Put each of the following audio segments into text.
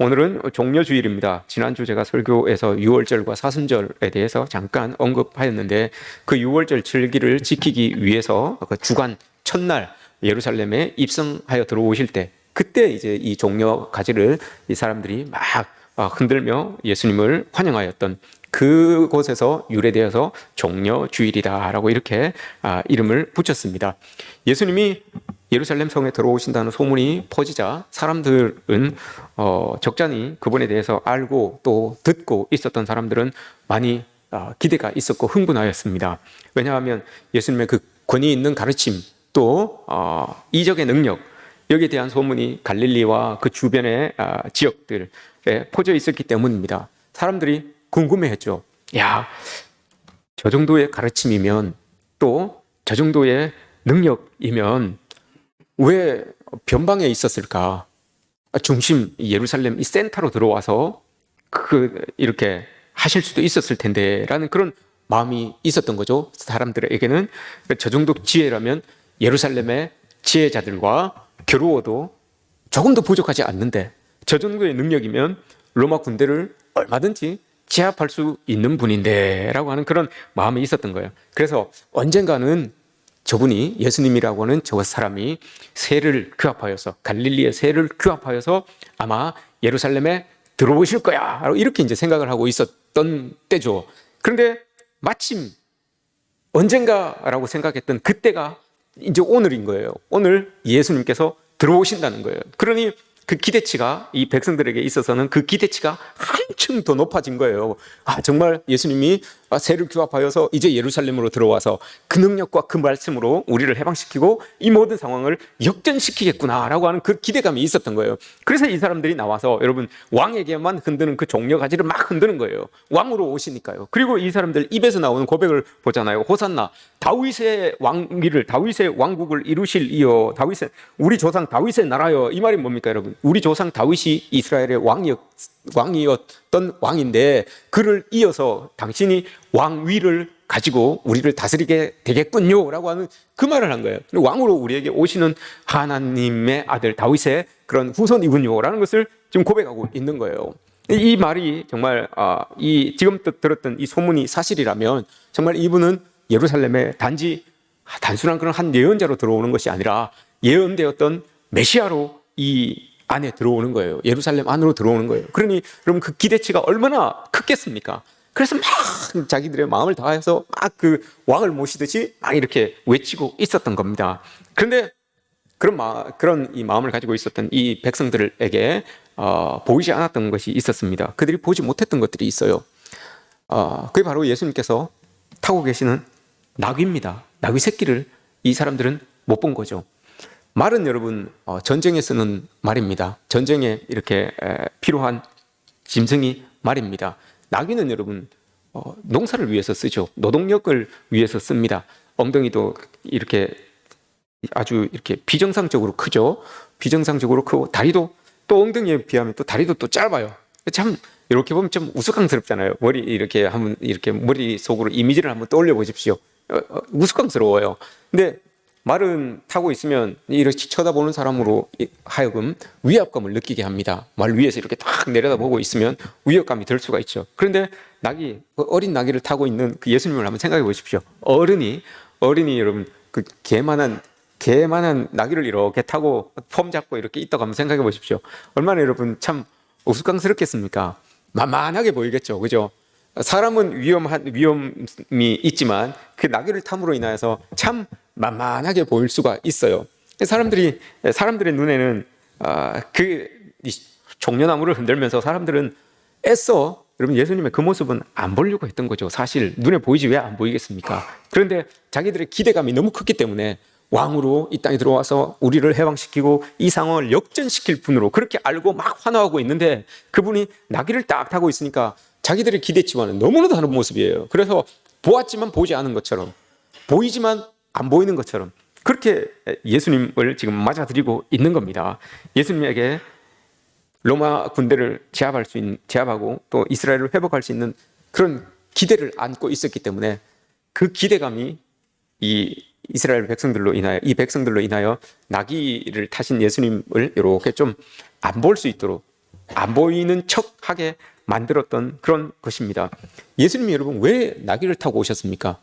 오늘은 종려주일입니다. 지난주 제가 설교에서 유월절과 사순절에 대해서 잠깐 언급하였는데 그 유월절 절기를 지키기 위해서 그 주간 첫날 예루살렘에 입성하여 들어오실 때 그때 이제 이 종려 가지를 이 사람들이 막 흔들며 예수님을 환영하였던 그곳에서 유래되어서 종려주일이다라고 이렇게 이름을 붙였습니다. 예수님이 예루살렘 성에 들어오신다는 소문이 퍼지자 사람들은 적잖이 그분에 대해서 알고 또 듣고 있었던 사람들은 많이 기대가 있었고 흥분하였습니다. 왜냐하면 예수님의 그 권위 있는 가르침 또 이적의 능력 여기에 대한 소문이 갈릴리와 그 주변의 지역들에 퍼져 있었기 때문입니다. 사람들이 궁금해했죠. 야, 저 정도의 가르침이면 또 저 정도의 능력이면 왜 변방에 있었을까? 중심 예루살렘 이 센터로 들어와서 이렇게 하실 수도 있었을 텐데라는 그런 마음이 있었던 거죠. 사람들에게는 저 정도 지혜라면 예루살렘의 지혜자들과 겨루어도 조금도 부족하지 않는데 저 정도의 능력이면 로마 군대를 얼마든지 제압할 수 있는 분인데 라고 하는 그런 마음이 있었던 거예요. 그래서 언젠가는 저분이 예수님이라고 하는 저 사람이 새를 규합하여서 갈릴리의 새를 규합하여서 아마 예루살렘에 들어오실 거야 이렇게 이제 생각을 하고 있었던 때죠. 그런데 마침 언젠가라고 생각했던 그때가 이제 오늘인 거예요. 오늘 예수님께서 들어오신다는 거예요. 그러니 그 기대치가 이 백성들에게 있어서는 그 기대치가 한층 더 높아진 거예요. 정말 예수님이 새를 규합하여서 이제 예루살렘으로 들어와서 그 능력과 그 말씀으로 우리를 해방시키고 이 모든 상황을 역전시키겠구나라고 하는 그 기대감이 있었던 거예요. 그래서 이 사람들이 나와서 여러분 왕에게만 흔드는 그 종려가지를 막 흔드는 거예요. 왕으로 오시니까요. 그리고 이 사람들 입에서 나오는 고백을 보잖아요. 호산나 다윗의 왕위를 다윗의 왕국을 이루실 이여 다윗의 우리 조상 다윗의 나라여 이 말이 뭡니까 여러분? 우리 조상 다윗이 이스라엘의 왕이었던 왕인데 그를 이어서 당신이 왕위를 가지고 우리를 다스리게 되겠군요 라고 하는 그 말을 한 거예요. 왕으로 우리에게 오시는 하나님의 아들 다윗의 그런 후손이군요 라는 것을 지금 고백하고 있는 거예요. 이 말이 정말 이 지금 들었던 이 소문이 사실이라면 정말 이분은 예루살렘에 단순한 그런 한 예언자로 들어오는 것이 아니라 예언되었던 메시아로 이 안에 들어오는 거예요. 예루살렘 안으로 들어오는 거예요. 그러니 여러분 그 기대치가 얼마나 크겠습니까? 그래서 막 자기들의 마음을 다해서 막 그 왕을 모시듯이 막 이렇게 외치고 있었던 겁니다. 그런데 그런 이 마음을 가지고 있었던 이 백성들에게 보이지 않았던 것이 있었습니다. 그들이 보지 못했던 것들이 있어요. 그게 바로 예수님께서 타고 계시는 나귀입니다. 나귀 새끼를 이 사람들은 못 본 거죠. 말은 여러분 전쟁에 쓰는 말입니다. 전쟁에 이렇게 필요한 짐승이 말입니다. 나귀는 여러분 농사를 위해서 쓰죠. 노동력을 위해서 씁니다. 엉덩이도 이렇게 아주 이렇게 비정상적으로 크죠. 비정상적으로 크고 다리도 또 엉덩이에 비하면 또 다리도 또 짧아요. 참 이렇게 보면 좀 우스꽝스럽잖아요. 머리 이렇게 한번 이렇게 머릿속으로 이미지를 한번 떠올려 보십시오. 우스꽝스러워요. 근데 말은 타고 있으면 이렇게 쳐다보는 사람으로 하여금 위압감을 느끼게 합니다. 말 위에서 이렇게 딱 내려다보고 있으면 위압감이 들 수가 있죠. 그런데 어린 나귀를 타고 있는 그 예수님을 한번 생각해 보십시오. 어른이 여러분 그 개만한 나귀를 이렇게 타고 폼 잡고 이렇게 있다고 한번 생각해 보십시오. 얼마나 여러분 참 우스꽝스럽겠습니까? 만만하게 보이겠죠. 그죠? 사람은 위험이 있지만 그 나귀를 탐으로 인하여서 참 만만하게 보일 수가 있어요. 사람들의 눈에는 이 종려나무를 흔들면서 사람들은 애써 여러분 예수님의 그 모습은 안 보려고 했던 거죠. 사실 눈에 보이지 왜 안 보이겠습니까? 그런데 자기들의 기대감이 너무 컸기 때문에 왕으로 이 땅에 들어와서 우리를 해방시키고 이 상황을 역전시킬 분으로 그렇게 알고 막 환호하고 있는데 그분이 나귀를 딱 타고 있으니까 자기들의 기대치와는 너무나 다른 모습이에요. 그래서 보았지만 보지 않은 것처럼 보이지만 안 보이는 것처럼 그렇게 예수님을 지금 맞아들이고 있는 겁니다. 예수님에게 로마 군대를 제압하고 또 이스라엘을 회복할 수 있는 그런 기대를 안고 있었기 때문에 그 기대감이 이 백성들로 인하여 나귀를 타신 예수님을 이렇게 좀 안 볼 수 있도록 안 보이는 척하게 만들었던 그런 것입니다. 예수님이 여러분 왜 나귀를 타고 오셨습니까?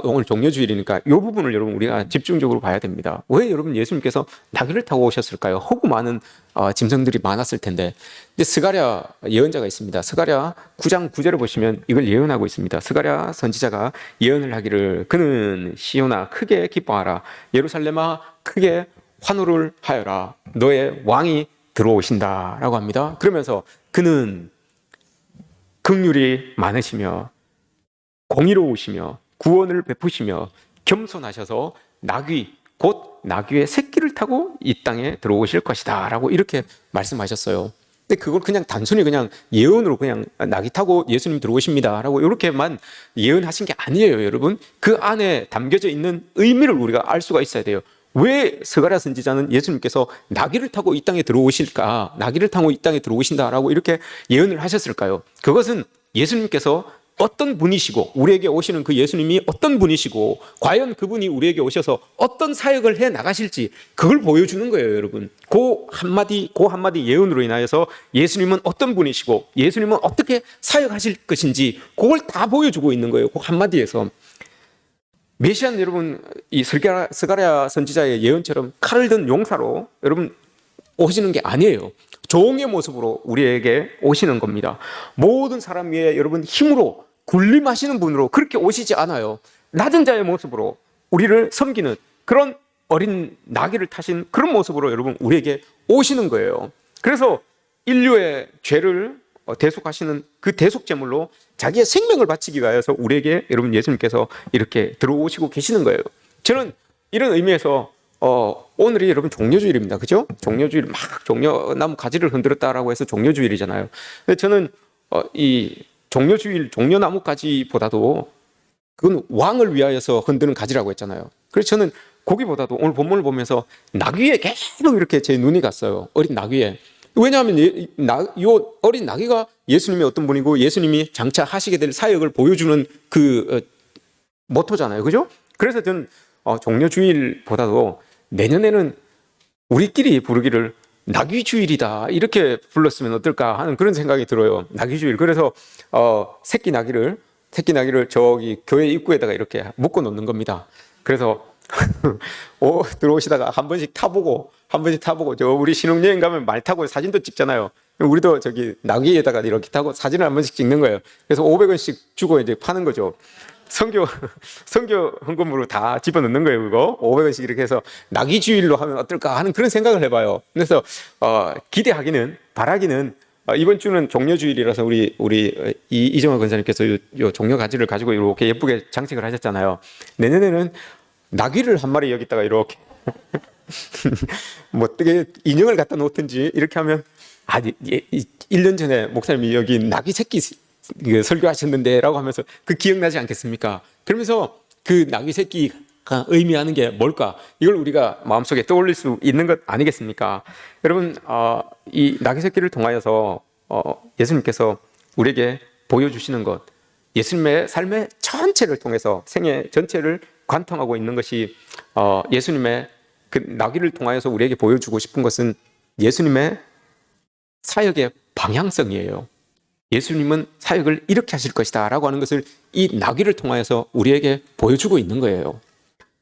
오늘 종려주일이니까 이 부분을 여러분 우리가 집중적으로 봐야 됩니다. 왜 여러분 예수님께서 나귀를 타고 오셨을까요? 허구 많은 짐승들이 많았을 텐데. 근데 스가랴 예언자가 있습니다. 스가랴 9장 9절을 보시면 이걸 예언하고 있습니다. 스가랴 선지자가 예언을 하기를 그는 시온아 크게 기뻐하라 예루살렘아 크게 환호를 하여라 너의 왕이 들어오신다 라고 합니다. 그러면서 그는 긍휼이 많으시며 공의로우시며 구원을 베푸시며 겸손하셔서 나귀 곧 나귀의 새끼를 타고 이 땅에 들어오실 것이다 라고 이렇게 말씀하셨어요. 근데 그걸 그냥 단순히 그냥 예언으로 그냥 나귀 타고 예수님 들어오십니다 라고 이렇게만 예언하신 게 아니에요. 여러분 그 안에 담겨져 있는 의미를 우리가 알 수가 있어야 돼요. 왜 스가랴 선지자는 예수님께서 나귀를 타고 이 땅에 들어오실까, 나귀를 타고 이 땅에 들어오신다라고 이렇게 예언을 하셨을까요? 그것은 예수님께서 어떤 분이시고 우리에게 오시는 그 예수님이 어떤 분이시고 과연 그분이 우리에게 오셔서 어떤 사역을 해 나가실지 그걸 보여주는 거예요. 여러분 그 한마디 예언으로 인하여서 예수님은 어떤 분이시고 예수님은 어떻게 사역하실 것인지 그걸 다 보여주고 있는 거예요. 그 한마디에서. 메시아는 여러분 이 스가랴 선지자의 예언처럼 칼을 든 용사로 여러분 오시는 게 아니에요. 종의 모습으로 우리에게 오시는 겁니다. 모든 사람 위에 여러분 힘으로 군림하시는 분으로 그렇게 오시지 않아요. 낮은 자의 모습으로 우리를 섬기는 그런 어린 나귀를 타신 그런 모습으로 여러분 우리에게 오시는 거예요. 그래서 인류의 죄를 대속하시는 그 대속제물로 자기의 생명을 바치기 위하여서 우리에게 여러분 예수님께서 이렇게 들어오시고 계시는 거예요. 저는 이런 의미에서 오늘이 여러분 종려주일입니다. 그죠? 종려주일 막 종려나무 가지를 흔들었다라고 해서 종려주일이잖아요. 근데 저는 이 종려주일 종려나무 가지보다도 그건 왕을 위하여서 흔드는 가지라고 했잖아요. 그래서 저는 거기보다도 오늘 본문을 보면서 나귀에 계속 이렇게 제 눈이 갔어요. 어린 나귀에. 왜냐하면 이 어린 나귀가 예수님이 어떤 분이고 예수님이 장차 하시게 될 사역을 보여주는 그 모토잖아요. 그죠? 그래서 저는 종려주일보다도 내년에는 우리끼리 부르기를 나귀주일이다 이렇게 불렀으면 어떨까 하는 그런 생각이 들어요. 나귀주일. 그래서 새끼 나귀를 저기 교회 입구에다가 이렇게 묶어 놓는 겁니다. 그래서 들어오시다가 한 번씩 타보고 저 우리 신혼여행 가면 말 타고 사진도 찍잖아요. 우리도 저기 나귀에다가 이렇게 타고 사진을 한 번씩 찍는 거예요. 그래서 500원씩 주고 이제 파는 거죠. 선교 헌금으로 다 집어넣는 거예요. 그거 500원씩 이렇게 해서 나귀주일로 하면 어떨까 하는 그런 생각을 해봐요. 그래서 바라기는 이번 주는 종려주일이라서 우리 이정화 권사님께서 요 종려 가지를 가지고 이렇게 예쁘게 장식을 하셨잖아요. 내년에는 나귀를 한 마리 여기다가 이렇게 뭐 어떻게 인형을 갖다 놓든지 이렇게 하면 1년 전에 목사님이 여기 나귀 새끼 설교하셨는데 라고 하면서 그 기억나지 않겠습니까? 그러면서 그 나귀 새끼가 의미하는 게 뭘까? 이걸 우리가 마음속에 떠올릴 수 있는 것 아니겠습니까? 여러분 이 나귀 새끼를 통하여서 예수님께서 우리에게 보여주시는 것 예수님의 삶의 전체를 통해서 생애 전체를 관통하고 있는 것이 예수님의 그 나귀를 통하여서 우리에게 보여주고 싶은 것은 예수님의 사역의 방향성이에요. 예수님은 사역을 이렇게 하실 것이다 라고 하는 것을 이 나귀를 통하여서 우리에게 보여주고 있는 거예요.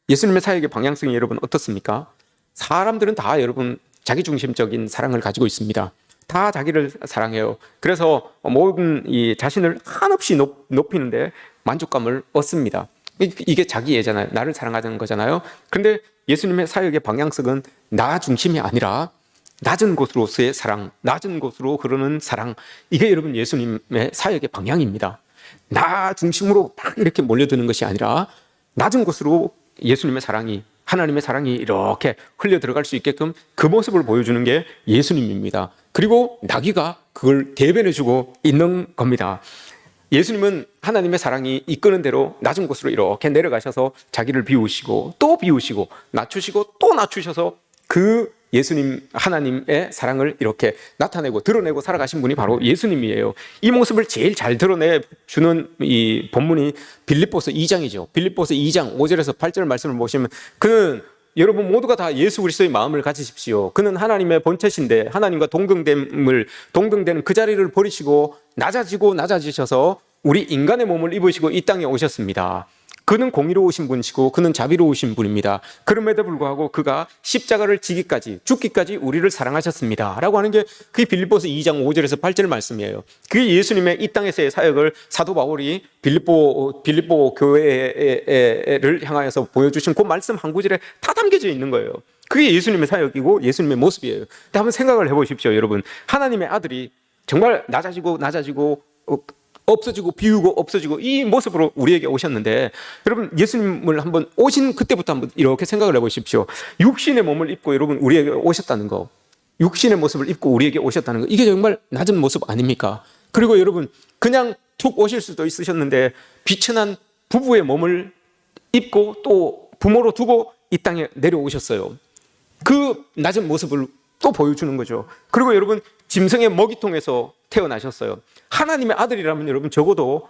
예수님의 사역의 방향성이 여러분 어떻습니까? 사람들은 다 여러분 자기중심적인 사랑을 가지고 있습니다. 다 자기를 사랑해요. 그래서 모든 이 자신을 한없이 높이는데 만족감을 얻습니다. 이게 자기애잖아요. 나를 사랑하는 거잖아요. 그런데 예수님의 사역의 방향성은 나 중심이 아니라 낮은 곳으로서의 사랑, 낮은 곳으로 흐르는 사랑, 이게 여러분 예수님의 사역의 방향입니다. 나 중심으로 막 이렇게 몰려드는 것이 아니라 낮은 곳으로 예수님의 사랑이, 하나님의 사랑이 이렇게 흘려 들어갈 수 있게끔 그 모습을 보여주는 게 예수님입니다. 그리고 나귀가 그걸 대변해주고 있는 겁니다. 예수님은 하나님의 사랑이 이끄는 대로 낮은 곳으로 이렇게 내려가셔서 자기를 비우시고 또 비우시고 낮추시고 또 낮추셔서 그 예수님 하나님의 사랑을 이렇게 나타내고 드러내고 살아가신 분이 바로 예수님이에요. 이 모습을 제일 잘 드러내주는 이 본문이 빌립보서 2장이죠. 빌립보서 2장 5절에서 8절 말씀을 보시면 그는 여러분 모두가 다 예수 그리스도의 마음을 가지십시오. 그는 하나님의 본체신데 하나님과 동등되는 그 자리를 버리시고 낮아지셔서 우리 인간의 몸을 입으시고 이 땅에 오셨습니다. 그는 공의로우신 분이시고 그는 자비로우신 분입니다. 그럼에도 불구하고 그가 십자가를 지기까지 죽기까지 우리를 사랑하셨습니다 라고 하는 게 그게 빌립보서 2장 5절에서 8절 말씀이에요. 그게 예수님의 이 땅에서의 사역을 사도 바울이 빌립보 교회를 향하여서 보여주신 그 말씀 한 구절에 다 담겨져 있는 거예요. 그게 예수님의 사역이고 예수님의 모습이에요. 근데 한번 생각을 해보십시오. 여러분, 하나님의 아들이 정말 낮아지고 없어지고 비우고 없어지고 이 모습으로 우리에게 오셨는데, 여러분 예수님을 한번 오신 그때부터 한번 이렇게 생각을 해보십시오. 육신의 몸을 입고 여러분 우리에게 오셨다는 거, 육신의 모습을 입고 우리에게 오셨다는 거, 이게 정말 낮은 모습 아닙니까? 그리고 여러분 그냥 툭 오실 수도 있으셨는데 비천한 부부의 몸을 입고 또 부모로 두고 이 땅에 내려오셨어요. 그 낮은 모습을 또 보여주는 거죠. 그리고 여러분 짐승의 먹이통에서 태어나셨어요. 하나님의 아들이라면 여러분 적어도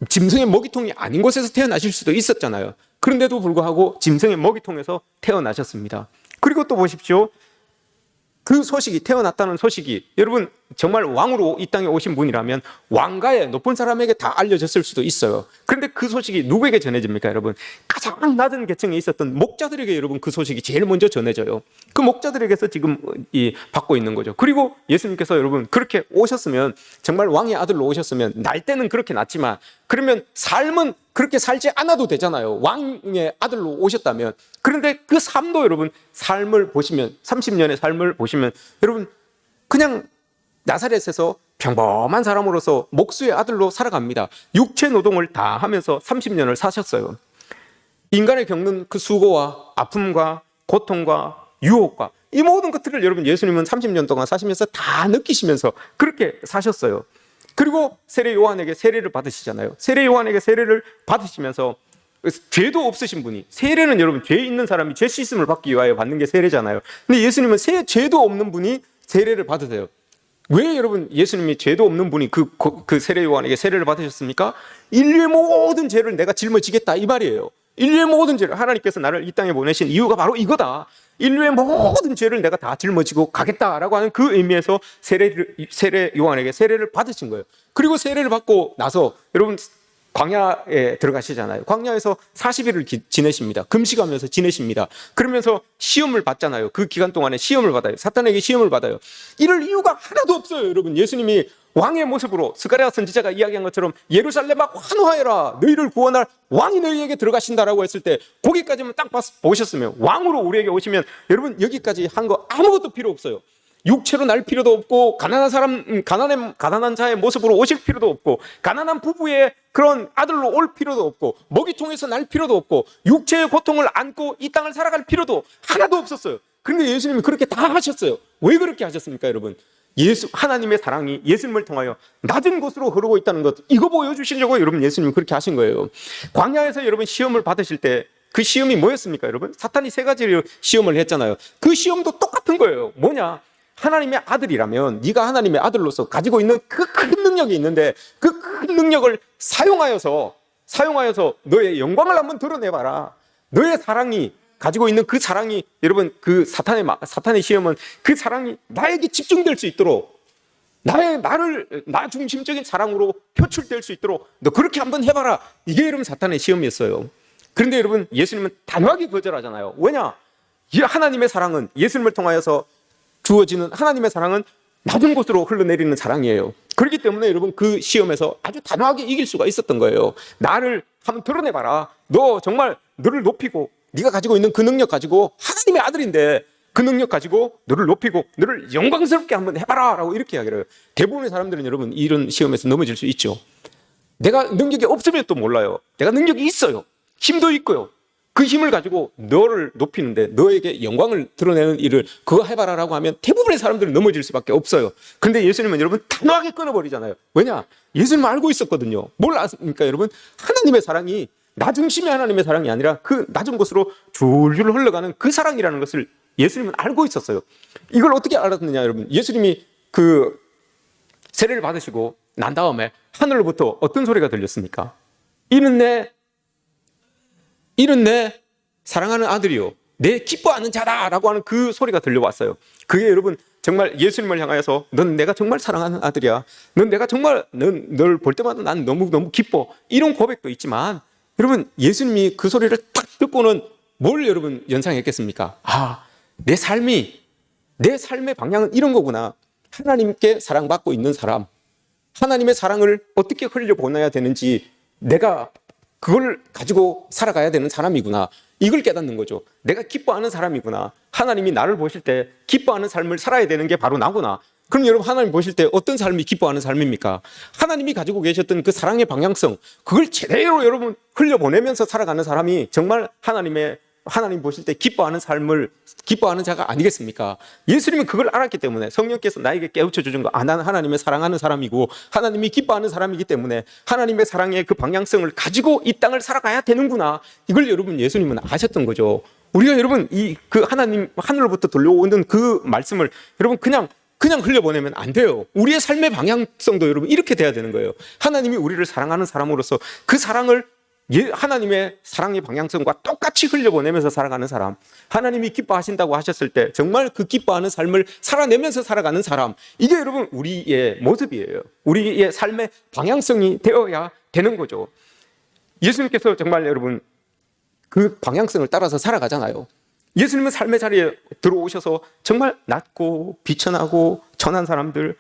짐승의 먹이통이 아닌 곳에서 태어나실 수도 있었잖아요. 그런데도 불구하고 짐승의 먹이통에서 태어나셨습니다. 그리고 또 보십시오. 그 소식이, 태어났다는 소식이 여러분 정말 왕으로 이 땅에 오신 분이라면 왕가의 높은 사람에게 다 알려졌을 수도 있어요. 그런데 그 소식이 누구에게 전해집니까? 여러분 가장 낮은 계층에 있었던 목자들에게 여러분 그 소식이 제일 먼저 전해져요. 그 목자들에게서 지금 받고 있는 거죠. 그리고 예수님께서 여러분 그렇게 오셨으면, 정말 왕의 아들로 오셨으면, 날 때는 그렇게 났지만 그러면 삶은 그렇게 살지 않아도 되잖아요. 왕의 아들로 오셨다면. 그런데 그 삶도 여러분 삶을 보시면, 30년의 삶을 보시면 여러분 그냥 나사렛에서 평범한 사람으로서 목수의 아들로 살아갑니다. 육체 노동을 다 하면서 30년을 사셨어요. 인간이 겪는 그 수고와 아픔과 고통과 유혹과 이 모든 것들을 여러분 예수님은 30년 동안 사시면서 다 느끼시면서 그렇게 사셨어요. 그리고 세례 요한에게 세례를 받으시잖아요. 세례 요한에게 세례를 받으시면서 죄도 없으신 분이, 세례는 여러분 죄 있는 사람이 죄 씻음을 받기 위하여 받는 게 세례잖아요. 근데 예수님은 죄도 없는 분이 세례를 받으세요. 왜 여러분 예수님이 죄도 없는 분이 그 세례 요한에게 세례를 받으셨습니까? 인류의 모든 죄를 내가 짊어지겠다 이 말이에요. 인류의 모든 죄를, 하나님께서 나를 이 땅에 보내신 이유가 바로 이거다. 인류의 모든 죄를 내가 다 짊어지고 가겠다라고 하는 그 의미에서 세례 요한에게 세례를 받으신 거예요. 그리고 세례를 받고 나서 여러분 광야에 들어가시잖아요. 광야에서 40일을 지내십니다. 금식하면서 지내십니다. 그러면서 시험을 받잖아요. 그 기간 동안에 시험을 받아요. 사탄에게 시험을 받아요. 이럴 이유가 하나도 없어요. 여러분 예수님이 왕의 모습으로 스가랴 선지자가 이야기한 것처럼 예루살렘아 환호하여라, 너희를 구원할 왕이 너희에게 들어가신다라고 했을 때 거기까지만 딱 보셨으면, 왕으로 우리에게 오시면 여러분 여기까지 한 거 아무것도 필요 없어요. 육체로 날 필요도 없고, 가난한 자의 모습으로 오실 필요도 없고, 가난한 부부의 그런 아들로 올 필요도 없고, 먹이통에서 날 필요도 없고, 육체의 고통을 안고 이 땅을 살아갈 필요도 하나도 없었어요. 그런데 예수님이 그렇게 다 하셨어요. 왜 그렇게 하셨습니까, 여러분? 하나님의 사랑이 예수님을 통하여 낮은 곳으로 흐르고 있다는 것, 이거 보여주시려고 여러분 예수님이 그렇게 하신 거예요. 광야에서 여러분 시험을 받으실 때 그 시험이 뭐였습니까, 여러분? 사탄이 3가지 시험을 했잖아요. 그 시험도 똑같은 거예요. 뭐냐? 하나님의 아들이라면, 네가 하나님의 아들로서 가지고 있는 그 큰 능력이 있는데 그 큰 능력을 사용하여서 너의 영광을 한번 드러내봐라. 너의 사랑이 가지고 있는 그 사랑이, 여러분 그 사탄의 시험은 그 사랑이 나에게 집중될 수 있도록, 나 중심적인 사랑으로 표출될 수 있도록 너 그렇게 한번 해봐라. 이게 여러분 사탄의 시험이었어요. 그런데 여러분 예수님은 단호하게 거절하잖아요. 왜냐? 이 하나님의 사랑은, 예수님을 통하여서 주어지는 하나님의 사랑은 낮은 곳으로 흘러내리는 사랑이에요. 그렇기 때문에 여러분 그 시험에서 아주 단호하게 이길 수가 있었던 거예요. 나를 한번 드러내봐라. 너 정말 너를 높이고, 네가 가지고 있는 그 능력 가지고, 하나님의 아들인데 그 능력 가지고 너를 높이고 너를 영광스럽게 한번 해봐라 라고 이렇게 이야기를 해요. 대부분의 사람들은 여러분 이런 시험에서 넘어질 수 있죠. 내가 능력이 없으면 또 몰라요. 내가 능력이 있어요. 힘도 있고요. 그 힘을 가지고 너를 높이는데, 너에게 영광을 드러내는 일을 그거 해봐라 라고 하면 대부분의 사람들은 넘어질 수밖에 없어요. 그런데 예수님은 여러분 단호하게 끊어버리잖아요. 왜냐? 예수님은 알고 있었거든요. 뭘 아십니까 여러분? 하나님의 사랑이 나 중심의 하나님의 사랑이 아니라 그 낮은 곳으로 줄줄 흘러가는 그 사랑이라는 것을 예수님은 알고 있었어요. 이걸 어떻게 알았느냐 여러분? 예수님이 그 세례를 받으시고 난 다음에 하늘로부터 어떤 소리가 들렸습니까? 이는 내 사랑하는 아들이요, 내 기뻐하는 자다라고 하는 그 소리가 들려왔어요. 그게 여러분 정말 예수님을 향하여서 넌 내가 정말 사랑하는 아들이야. 넌 내가 정말 널 볼 때마다 난 너무너무 기뻐. 이런 고백도 있지만 여러분 예수님이 그 소리를 딱 듣고는 뭘 여러분 연상했겠습니까? 내 삶의 방향은 이런 거구나. 하나님께 사랑받고 있는 사람, 하나님의 사랑을 어떻게 흘려보내야 되는지 내가 그걸 가지고 살아가야 되는 사람이구나. 이걸 깨닫는 거죠. 내가 기뻐하는 사람이구나. 하나님이 나를 보실 때 기뻐하는 삶을 살아야 되는 게 바로 나구나. 그럼 여러분 하나님 보실 때 어떤 삶이 기뻐하는 삶입니까? 하나님이 가지고 계셨던 그 사랑의 방향성, 그걸 제대로 여러분 흘려보내면서 살아가는 사람이 정말 하나님 보실 때 기뻐하는 삶을 기뻐하는 자가 아니겠습니까? 예수님은 그걸 알았기 때문에 성령께서 나에게 깨우쳐 주신 거, 나는 하나님의 사랑하는 사람이고 하나님이 기뻐하는 사람이기 때문에 하나님의 사랑의 그 방향성을 가지고 이 땅을 살아가야 되는구나. 이걸 여러분 예수님은 아셨던 거죠. 우리가 여러분 그 하나님 하늘로부터 들려오는 그 말씀을 여러분 그냥 흘려보내면 안 돼요. 우리의 삶의 방향성도 여러분 이렇게 돼야 되는 거예요. 하나님이 우리를 사랑하는 사람으로서 그 사랑을 하나님의 사랑의 방향성과 똑같이 흘려보내면서 살아가는 사람, 하나님이 기뻐하신다고 하셨을 때 정말 그 기뻐하는 삶을 살아내면서 살아가는 사람, 이게 여러분 우리의 모습이에요. 우리의 삶의 방향성이 되어야 되는 거죠. 예수님께서 정말 여러분 그 방향성을 따라서 살아가잖아요. 예수님은 삶의 자리에 들어오셔서 정말 낮고 비천하고 천한 사람들,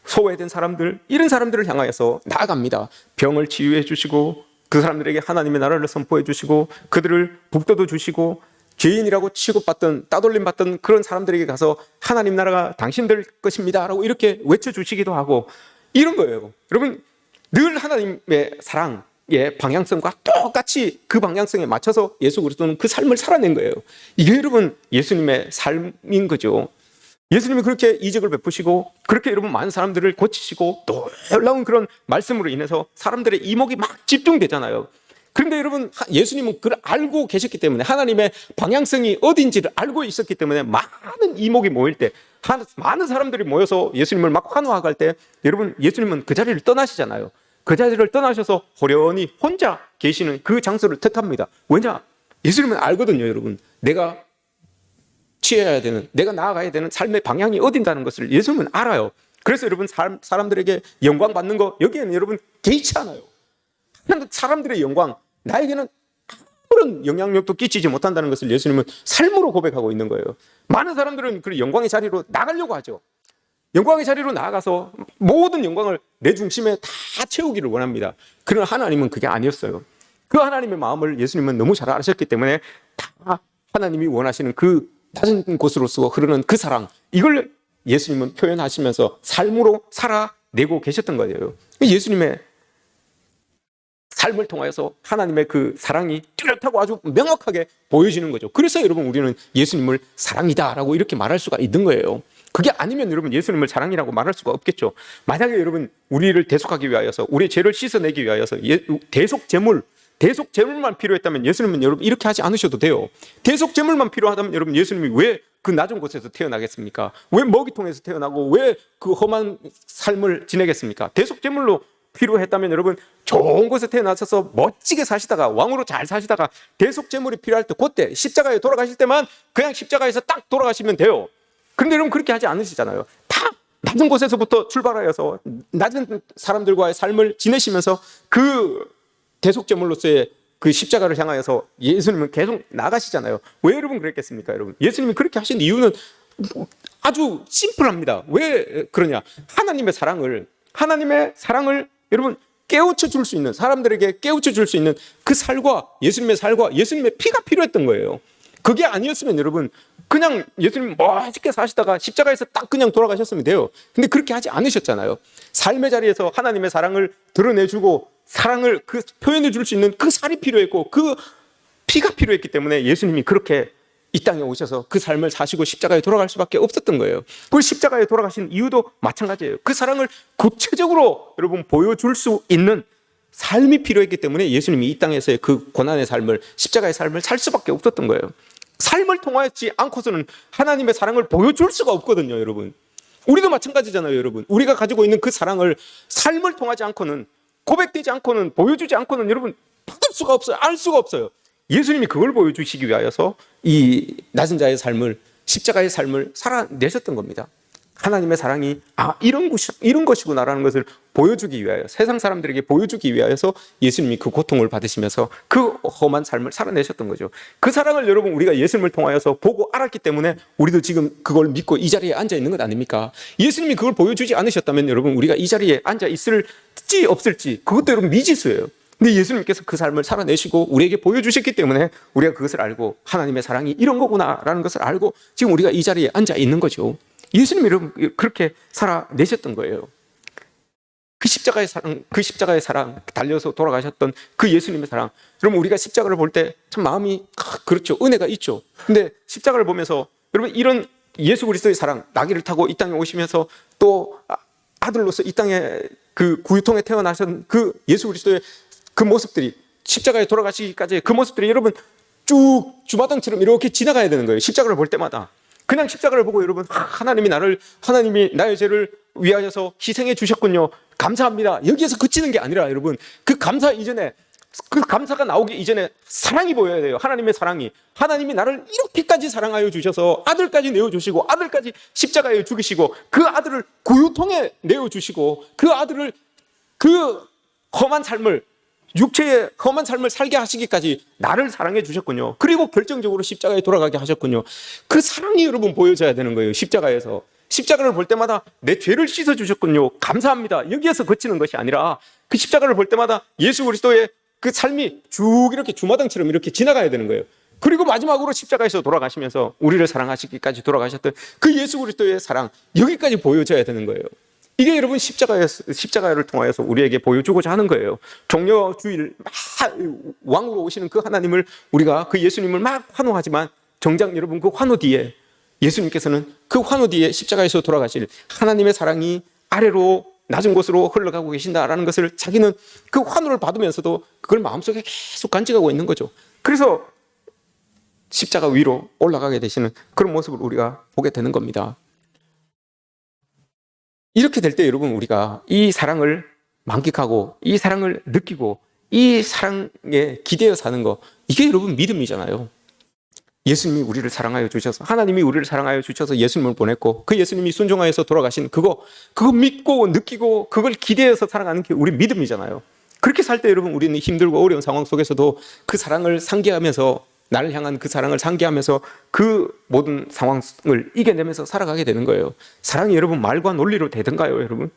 소외된 사람들, 이런 사람들을 향하여서 나아갑니다. 병을 치유해 주시고 그 사람들에게 하나님의 나라를 선포해 주시고 그들을 북돋워 주시고 죄인이라고 취급받던 따돌림받던 그런 사람들에게 가서 하나님 나라가 당신들 것입니다 라고 이렇게 외쳐주시기도 하고 이런 거예요. 여러분 늘 하나님의 사랑의 방향성과 똑같이 그 방향성에 맞춰서 예수 그리스도는 그 삶을 살아낸 거예요. 이게 여러분 예수님의 삶인 거죠. 예수님이 그렇게 이적을 베푸시고 그렇게 여러분 많은 사람들을 고치시고 놀라운 그런 말씀으로 인해서 사람들의 이목이 막 집중되잖아요. 그런데 여러분 예수님은 그걸 알고 계셨기 때문에 하나님의 방향성이 어딘지를 알고 있었기 때문에 많은 이목이 모일 때 많은 사람들이 모여서 예수님을 막 환호하고 할 때 여러분 예수님은 그 자리를 떠나시잖아요. 그 자리를 떠나셔서 호련히 혼자 계시는 그 장소를 택합니다. 왜냐? 예수님은 알거든요. 여러분 내가 취해야 되는, 내가 나아가야 되는 삶의 방향이 어딘다는 것을 예수님은 알아요. 그래서 여러분 사람들에게 영광 받는 거 여기에는 여러분 개의치 않아요. 사람들의 영광, 나에게는 아무런 영향력도 끼치지 못한다는 것을 예수님은 삶으로 고백하고 있는 거예요. 많은 사람들은 그 영광의 자리로 나가려고 하죠. 영광의 자리로 나아가서 모든 영광을 내 중심에 다 채우기를 원합니다. 그러나 하나님은 그게 아니었어요. 그 하나님의 마음을 예수님은 너무 잘 아셨기 때문에 다 하나님이 원하시는 그 낮은 곳으로서 흐르는 그 사랑, 이걸 예수님은 표현하시면서 삶으로 살아내고 계셨던 거예요. 예수님의 삶을 통해서 하나님의 그 사랑이 뚜렷하고 아주 명확하게 보여지는 거죠. 그래서 여러분 우리는 예수님을 사랑이다라고 이렇게 말할 수가 있는 거예요. 그게 아니면 여러분 예수님을 사랑이라고 말할 수가 없겠죠. 만약에 여러분 우리를 대속하기 위하여서, 우리의 죄를 씻어내기 위하여서 대속제물만 필요했다면 예수님은 여러분 이렇게 하지 않으셔도 돼요. 대속제물만 필요하다면 여러분 예수님이 왜 그 낮은 곳에서 태어나겠습니까? 왜 먹이통에서 태어나고 왜 그 험한 삶을 지내겠습니까? 대속제물로 필요했다면 여러분 좋은 곳에 태어나셔서 멋지게 사시다가 왕으로 잘 사시다가 대속제물이 필요할 때 그때 십자가에 돌아가실 때만 그냥 십자가에서 딱 돌아가시면 돼요. 그런데 여러분 그렇게 하지 않으시잖아요. 다 낮은 곳에서부터 출발하여서 낮은 사람들과의 삶을 지내시면서 그 대속제물로서의 그 십자가를 향하여서 예수님은 계속 나가시잖아요. 왜 여러분 그랬겠습니까? 여러분 예수님이 그렇게 하신 이유는 아주 심플합니다. 왜 그러냐? 하나님의 사랑을 여러분 깨우쳐 줄 수 있는, 사람들에게 깨우쳐 줄 수 있는 그 살과 예수님의 피가 필요했던 거예요. 그게 아니었으면 여러분 그냥 예수님 멋있게 사시다가 십자가에서 딱 그냥 돌아가셨으면 돼요. 근데 그렇게 하지 않으셨잖아요. 삶의 자리에서 하나님의 사랑을 드러내주고 사랑을 그 표현해 줄 수 있는 그 살이 필요했고 그 피가 필요했기 때문에 예수님이 그렇게 이 땅에 오셔서 그 삶을 사시고 십자가에 돌아갈 수밖에 없었던 거예요. 그 십자가에 돌아가신 이유도 마찬가지예요. 그 사랑을 구체적으로 여러분 보여줄 수 있는 삶이 필요했기 때문에 예수님이 이 땅에서의 그 고난의 삶을, 십자가의 삶을 살 수밖에 없었던 거예요. 삶을 통하지 않고서는 하나님의 사랑을 보여줄 수가 없거든요, 여러분. 우리도 마찬가지잖아요, 여러분. 우리가 가지고 있는 그 사랑을 삶을 통하지 않고는, 고백되지 않고는, 보여주지 않고는 여러분 받을 수가 없어요. 알 수가 없어요. 예수님이 그걸 보여주시기 위하여서 이 낮은 자의 삶을, 십자가의 삶을 살아내셨던 겁니다. 하나님의 사랑이 이런 것이구나라는 것을 보여주기 위하여, 세상 사람들에게 보여주기 위하여서 예수님이 그 고통을 받으시면서 그 험한 삶을 살아내셨던 거죠. 그 사랑을 여러분 우리가 예수님을 통하여서 보고 알았기 때문에 우리도 지금 그걸 믿고 이 자리에 앉아 있는 것 아닙니까? 예수님이 그걸 보여주지 않으셨다면 여러분 우리가 이 자리에 앉아 있을지 없을지 그것도 여러분 미지수예요. 근데 예수님께서 그 삶을 살아내시고 우리에게 보여주셨기 때문에 우리가 그것을 알고 하나님의 사랑이 이런 거구나라는 것을 알고 지금 우리가 이 자리에 앉아 있는 거죠. 예수님이 여러분 그렇게 살아내셨던 거예요. 그 십자가의 사랑, 달려서 돌아가셨던 그 예수님의 사랑. 여러분 우리가 십자가를 볼 때 참 마음이 그렇죠. 은혜가 있죠. 근데 십자가를 보면서 여러분 이런 예수 그리스도의 사랑, 나귀를 타고 이 땅에 오시면서 또 아들로서 이 땅에 그 구유통에 태어나신 그 예수 그리스도의 그 모습들이, 십자가에 돌아가시기까지 그 모습들이 여러분 쭉 주마등처럼 이렇게 지나가야 되는 거예요. 십자가를 볼 때마다. 그냥 십자가를 보고 여러분 하나님이 나의 죄를 위하여서 희생해 주셨군요, 감사합니다, 여기에서 그치는 게 아니라 여러분 그 감사 이전에, 그 감사가 나오기 이전에 사랑이 보여야 돼요. 하나님의 사랑이. 하나님이 나를 이렇게까지 사랑하여 주셔서 아들까지 내어주시고, 아들까지 십자가에 죽이시고, 그 아들을 구유통에 내어주시고, 그 아들을 그 험한 삶을, 육체의 험한 삶을 살게 하시기까지 나를 사랑해 주셨군요. 그리고 결정적으로 십자가에 돌아가게 하셨군요. 그 사랑이 여러분 보여져야 되는 거예요. 십자가에서. 십자가를 볼 때마다 내 죄를 씻어주셨군요, 감사합니다, 여기에서 그치는 것이 아니라 그 십자가를 볼 때마다 예수 그리스도의 그 삶이 쭉 이렇게 주마등처럼 이렇게 지나가야 되는 거예요. 그리고 마지막으로 십자가에서 돌아가시면서 우리를 사랑하시기까지 돌아가셨던 그 예수 그리스도의 사랑, 여기까지 보여져야 되는 거예요. 이게 여러분 십자가를 통하여서 우리에게 보여주고자 하는 거예요. 종려주일 막 왕으로 오시는 그 하나님을, 우리가 그 예수님을 막 환호하지만 정작 여러분 그 환호 뒤에 예수님께서는, 그 환호 뒤에 십자가에서 돌아가실 하나님의 사랑이 아래로 낮은 곳으로 흘러가고 계신다라는 것을 자기는 그 환호를 받으면서도 그걸 마음속에 계속 간직하고 있는 거죠. 그래서 십자가 위로 올라가게 되시는 그런 모습을 우리가 보게 되는 겁니다. 이렇게 될 때 여러분 우리가 이 사랑을 만끽하고 이 사랑을 느끼고 이 사랑에 기대어 사는 거, 이게 여러분 믿음이잖아요. 예수님이 우리를 사랑하여 주셔서, 하나님이 우리를 사랑하여 주셔서 예수님을 보냈고, 그 예수님이 순종하여서 돌아가신 그거 믿고 느끼고 그걸 기대해서 살아가는 게 우리 믿음이잖아요. 그렇게 살 때 여러분 우리는 힘들고 어려운 상황 속에서도 그 사랑을 상기하면서, 나를 향한 그 사랑을 상기하면서 그 모든 상황을 이겨내면서 살아가게 되는 거예요. 사랑이 여러분 말과 논리로 되든가요, 여러분?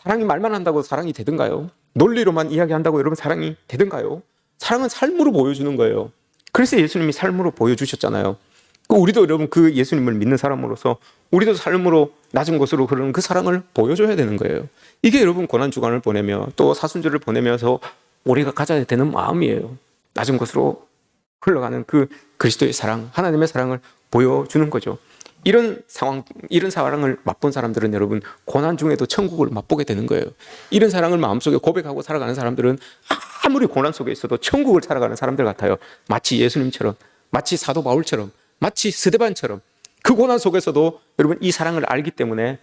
사랑이 말만 한다고 사랑이 되든가요? 논리로만 이야기한다고 여러분 사랑이 되든가요? 사랑은 삶으로 보여주는 거예요. 그래서 예수님이 삶으로 보여주셨잖아요. 우리도 여러분 그 예수님을 믿는 사람으로서 우리도 삶으로 낮은 곳으로 흐르는 그 사랑을 보여줘야 되는 거예요. 이게 여러분 고난주간을 보내며 또 사순절을 보내면서 우리가 가져야 되는 마음이에요. 낮은 곳으로 흘러가는 그 그리스도의 사랑, 하나님의 사랑을 보여주는 거죠. 이런 사랑을 맛본 사람들은 여러분 고난 중에도 천국을 맛보게 되는 거예요. 이런 사랑을 마음속에 고백하고 살아가는 사람들은 아무리 고난 속에 있어도 천국을 살아가는 사람들 같아요. 마치 예수님처럼, 마치 사도 바울처럼, 마치 스데반처럼 그 고난 속에서도 여러분 이 사랑을 알기 때문에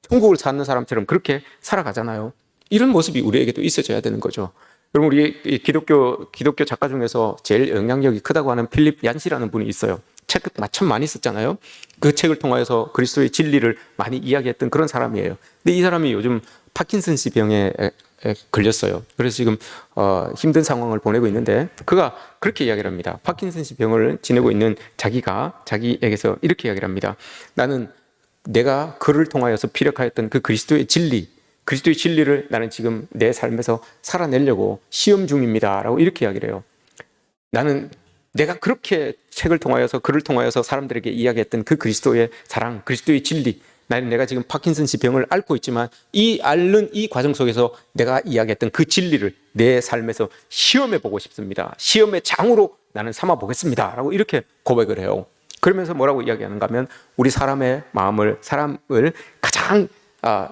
천국을 사는 사람처럼 그렇게 살아가잖아요. 이런 모습이 우리에게도 있어져야 되는 거죠. 여러분 우리 기독교 작가 중에서 제일 영향력이 크다고 하는 필립 얀시라는 분이 있어요. 책 참 많이 썼잖아요. 그 책을 통하여서 그리스도의 진리를 많이 이야기했던 그런 사람이에요. 근데 이 사람이 요즘 파킨슨씨 병에 걸렸어요. 그래서 지금 힘든 상황을 보내고 있는데 그가 그렇게 이야기를 합니다. 파킨슨씨 병을 지내고 있는 자기에게서 이렇게 이야기를 합니다. 나는 내가 그를 통하여서 피력하였던 그 그리스도의 진리를 나는 지금 내 삶에서 살아내려고 시험 중입니다 라고 이렇게 이야기를 해요. 나는 내가 그렇게 책을 통하여서, 글을 통하여서 사람들에게 이야기했던 그 그리스도의 사랑, 그리스도의 진리, 나는 내가 지금 파킨슨씨 병을 앓고 있지만 이 앓는 이 과정 속에서 내가 이야기했던 그 진리를 내 삶에서 시험해 보고 싶습니다. 시험의 장으로 나는 삼아 보겠습니다 라고 이렇게 고백을 해요. 그러면서 뭐라고 이야기하는가 하면 우리 사람을 가장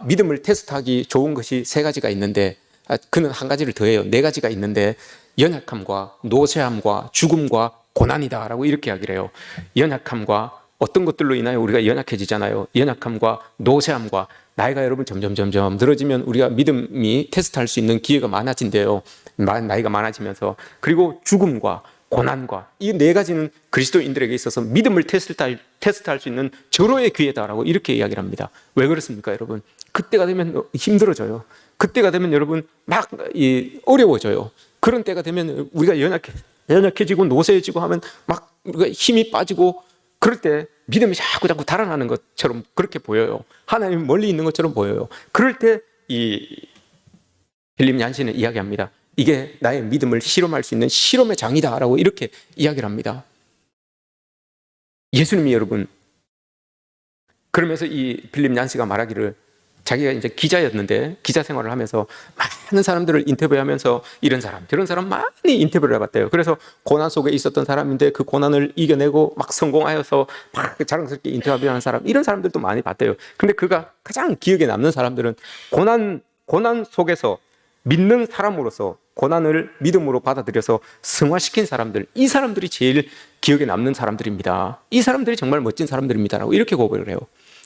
믿음을 테스트하기 좋은 것이 세 가지가 있는데 그는 한 가지를 더해요. 네 가지가 있는데 연약함과 노쇠함과 죽음과 고난이다 라고 이렇게 이야기를 해요. 연약함과 어떤 것들로 인하여 우리가 연약해지잖아요. 연약함과 노쇠함과 나이가 여러분 점점 늘어지면 우리가 믿음이 테스트할 수 있는 기회가 많아진대요. 나이가 많아지면서. 그리고 죽음과 고난과 이 네 가지는 그리스도인들에게 있어서 믿음을 테스트할 수 있는 절호의 기회다라고 이렇게 이야기를 합니다. 왜 그렇습니까, 여러분? 그때가 되면 힘들어져요. 그때가 되면 여러분 막 어려워져요. 그런 때가 되면 우리가 연약해지고 노쇠해지고 하면 막 우리가 힘이 빠지고, 그럴 때 믿음이 자꾸 달아나는 것처럼 그렇게 보여요. 하나님이 멀리 있는 것처럼 보여요. 그럴 때 이 빌립 얀시는 이야기합니다. 이게 나의 믿음을 실험할 수 있는 실험의 장이다라고 이렇게 이야기를 합니다. 예수님이 여러분, 그러면서 이 빌립 얀시가 말하기를, 자기가 이제 기자였는데 기자 생활을 하면서 많은 사람들을 인터뷰하면서 이런 사람 저런 사람 많이 인터뷰를 해봤대요. 그래서 고난 속에 있었던 사람인데 그 고난을 이겨내고 막 성공하여서 막 자랑스럽게 인터뷰하는 사람, 이런 사람들도 많이 봤대요. 근데 그가 가장 기억에 남는 사람들은 고난 속에서 믿는 사람으로서 고난을 믿음으로 받아들여서 승화시킨 사람들, 이 사람들이 제일 기억에 남는 사람들입니다. 이 사람들이 정말 멋진 사람들입니다라고 이렇게 고백을 해요.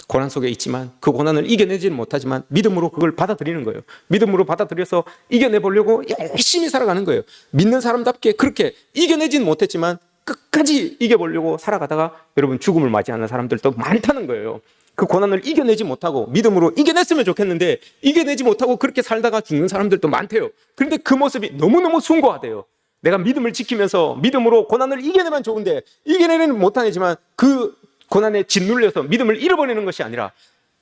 고난 속에 있지만 그 고난을 이겨내지는 못하지만 믿음으로 그걸 받아들이는 거예요. 믿음으로 받아들여서 이겨내보려고 열심히 살아가는 거예요. 믿는 사람답게 그렇게 이겨내지는 못했지만 끝까지 이겨보려고 살아가다가 여러분 죽음을 맞이하는 사람들도 많다는 거예요. 그 고난을 이겨내지 못하고 믿음으로 이겨냈으면 좋겠는데 이겨내지 못하고 그렇게 살다가 죽는 사람들도 많대요. 그런데 그 모습이 너무너무 숭고하대요. 내가 믿음을 지키면서 믿음으로 고난을 이겨내면 좋은데 이겨내는 못하지만 그 고난에 짓눌려서 믿음을 잃어버리는 것이 아니라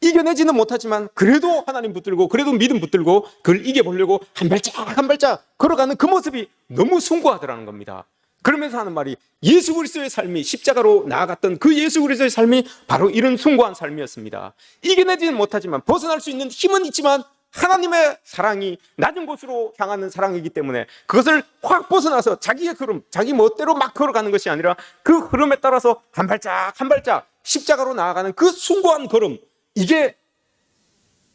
이겨내지는 못하지만 그래도 하나님 붙들고 그래도 믿음 붙들고 그걸 이겨보려고 한 발짝 걸어가는 그 모습이 너무 숭고하더라는 겁니다. 그러면서 하는 말이, 예수 그리스도의 삶이 십자가로 나아갔던 그 예수 그리스도의 삶이 바로 이런 숭고한 삶이었습니다. 이겨내지는 못하지만 벗어날 수 있는 힘은 있지만 하나님의 사랑이 낮은 곳으로 향하는 사랑이기 때문에 그것을 확 벗어나서 자기의 흐름, 자기 멋대로 막 걸어가는 것이 아니라 그 흐름에 따라서 한 발짝 십자가로 나아가는 그 숭고한 걸음, 이게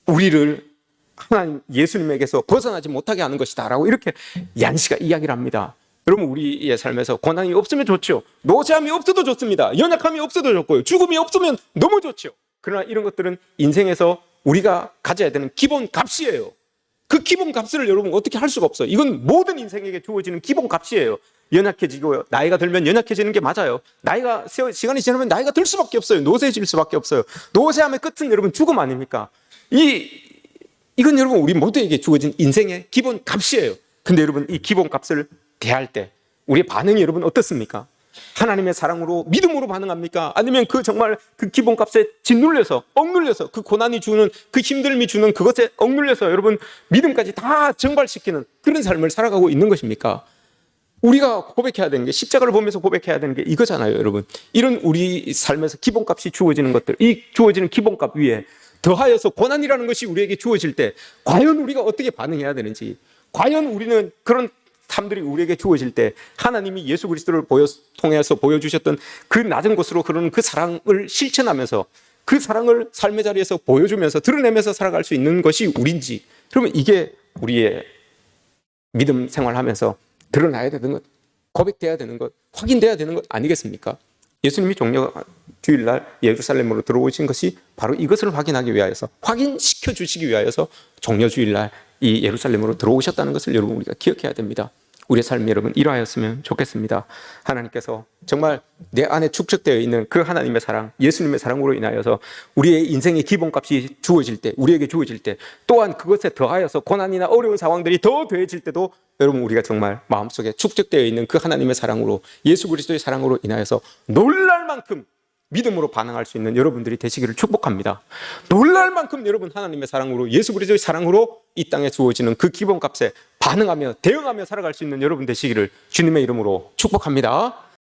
우리를 하나님 예수님에게서 벗어나지 못하게 하는 것이다 라고 이렇게 얀시가 이야기를 합니다. 여러분, 우리의 삶에서 고난이 없으면 좋죠. 노쇠함이 없어도 좋습니다. 연약함이 없어도 좋고요. 죽음이 없으면 너무 좋죠. 그러나 이런 것들은 인생에서 우리가 가져야 되는 기본 값이에요. 그 기본 값을 여러분 어떻게 할 수가 없어요. 이건 모든 인생에게 주어지는 기본 값이에요. 연약해지고 나이가 들면 연약해지는 게 맞아요. 시간이 지나면 나이가 들 수밖에 없어요. 노쇠해질 수밖에 없어요. 노쇠함의 끝은 여러분 죽음 아닙니까? 이건 여러분 우리 모두에게 주어진 인생의 기본 값이에요. 근데 여러분 이 기본 값을 대할 때 우리의 반응이 여러분 어떻습니까? 하나님의 사랑으로 믿음으로 반응합니까? 아니면 정말 그 기본값에 억눌려서 그 고난이 주는 그 힘듦이 주는 그것에 억눌려서 여러분 믿음까지 다 증발시키는 그런 삶을 살아가고 있는 것입니까? 우리가 고백해야 되는 게, 십자가를 보면서 고백해야 되는 게 이거잖아요, 여러분. 이런 우리 삶에서 기본값이 주어지는 것들, 이 주어지는 기본값 위에 더하여서 고난이라는 것이 우리에게 주어질 때 과연 우리가 어떻게 반응해야 되는지, 과연 우리는 그런 삶들이 우리에게 주어질 때 하나님이 예수 그리스도를 통해서 보여주셨던 그 낮은 곳으로 흐르는 그 사랑을 실천하면서 그 사랑을 삶의 자리에서 보여주면서 드러내면서 살아갈 수 있는 것이 우리인지, 그러면 이게 우리의 믿음 생활하면서 드러나야 되는 것, 고백돼야 되는 것, 확인돼야 되는 것 아니겠습니까? 예수님이 종려 주일날 예루살렘으로 들어오신 것이 바로 이것을 확인하기 위하여서, 확인시켜 주시기 위하여서 종려 주일날 이 예루살렘으로 들어오셨다는 것을 여러분 우리가 기억해야 됩니다. 우리의 삶이 여러분 이러하였으면 좋겠습니다. 하나님께서 정말 내 안에 축적되어 있는 그 하나님의 사랑, 예수님의 사랑으로 인하여서 우리의 인생의 기본값이 우리에게 주어질 때, 또한 그것에 더하여서 고난이나 어려운 상황들이 더 더해질 때도 여러분 우리가 정말 마음속에 축적되어 있는 그 하나님의 사랑으로, 예수 그리스도의 사랑으로 인하여서 놀랄 만큼 믿음으로 반응할 수 있는 여러분들이 되시기를 축복합니다. 놀랄 만큼 여러분 하나님의 사랑으로, 예수 그리스도의 사랑으로 이 땅에 주어지는 그 기본값에 반응하며 대응하며 살아갈 수 있는 여러분 되시기를 주님의 이름으로 축복합니다.